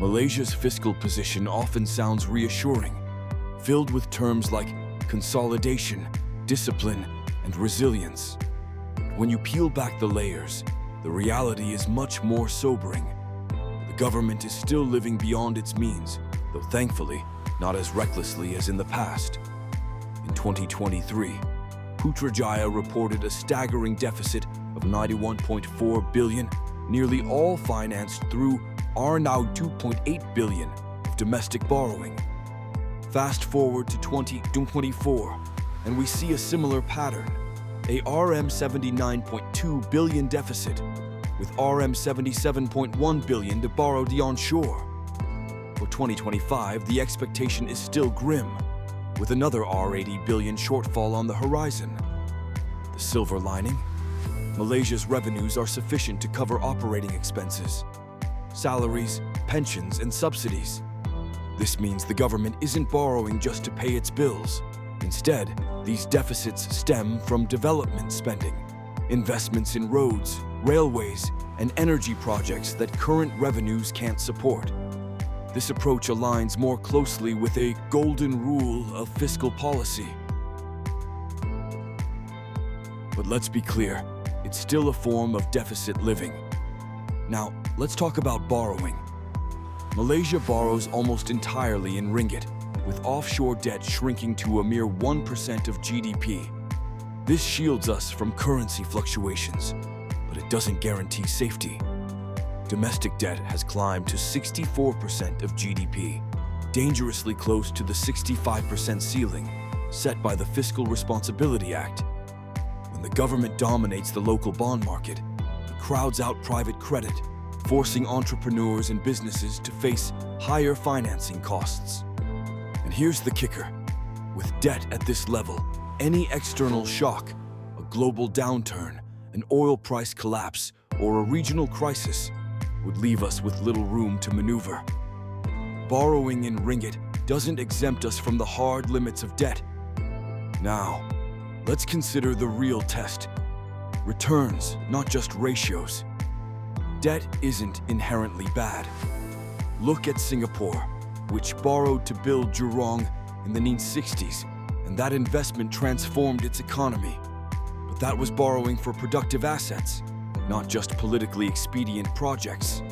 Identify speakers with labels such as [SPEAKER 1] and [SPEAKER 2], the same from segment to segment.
[SPEAKER 1] Malaysia's fiscal position often sounds reassuring, filled with terms like consolidation, discipline, and resilience. When you peel back the layers, the reality is much more sobering. The government is still living beyond its means, though thankfully, not as recklessly as in the past. In 2023, Putrajaya reported a staggering deficit of 91.4 billion, nearly all financed through now 2.8 billion of domestic borrowing. Fast forward to 2024, and we see a similar pattern, a RM 79.2 billion deficit, with RM 77.1 billion to borrow onshore. For 2025, the expectation is still grim, with another R80 billion shortfall on the horizon. The silver lining? Malaysia's revenues are sufficient to cover operating expenses, salaries, pensions, and subsidies. This means the government isn't borrowing just to pay its bills. Instead, these deficits stem from development spending, investments in roads, railways, and energy projects that current revenues can't support. This approach aligns more closely with a golden rule of fiscal policy. But let's be clear, it's still a form of deficit living. Now, let's talk about borrowing. Malaysia borrows almost entirely in ringgit, with offshore debt shrinking to a mere 1% of GDP. This shields us from currency fluctuations, but it doesn't guarantee safety. Domestic debt has climbed to 64% of GDP, dangerously close to the 65% ceiling set by the Fiscal Responsibility Act. When the government dominates the local bond market, it crowds out private credit, forcing entrepreneurs and businesses to face higher financing costs. And here's the kicker. With debt at this level, any external shock, a global downturn, an oil price collapse, or a regional crisis would leave us with little room to maneuver. Borrowing in ringgit doesn't exempt us from the hard limits of debt. Now, let's consider the real test. Returns, not just ratios. Debt isn't inherently bad. Look at Singapore, which borrowed to build Jurong in the 1960s, and that investment transformed its economy. But that was borrowing for productive assets, not just politically expedient projects.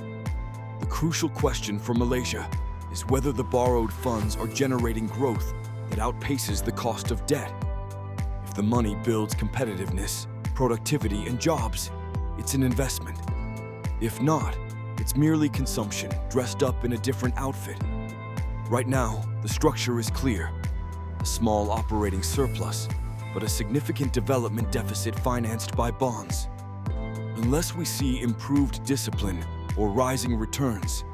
[SPEAKER 1] The crucial question for Malaysia is whether the borrowed funds are generating growth that outpaces the cost of debt. If the money builds competitiveness, productivity, and jobs, it's an investment. If not, it's merely consumption dressed up in a different outfit. Right now, the structure is clear. A small operating surplus, but a significant development deficit financed by bonds. Unless we see improved discipline or rising returns,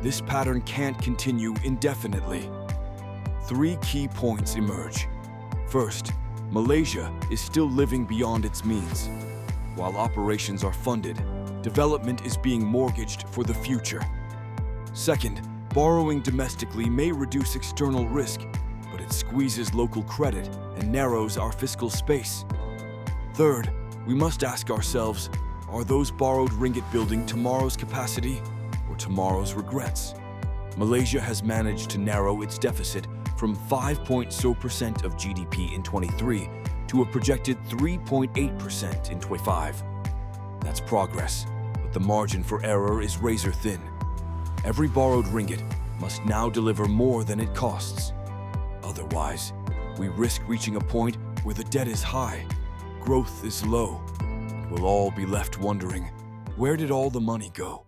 [SPEAKER 1] this pattern can't continue indefinitely. Three key points emerge. First, Malaysia is still living beyond its means. While operations are funded, development is being mortgaged for the future. Second, borrowing domestically may reduce external risk, but it squeezes local credit and narrows our fiscal space. Third, we must ask ourselves, are those borrowed ringgit building tomorrow's capacity or tomorrow's regrets? Malaysia has managed to narrow its deficit from 5% of GDP in 23 to a projected 3.8% in 25. That's progress, but the margin for error is razor thin. Every borrowed ringgit must now deliver more than it costs. Otherwise, we risk reaching a point where the debt is high, growth is low, and we'll all be left wondering, where did all the money go?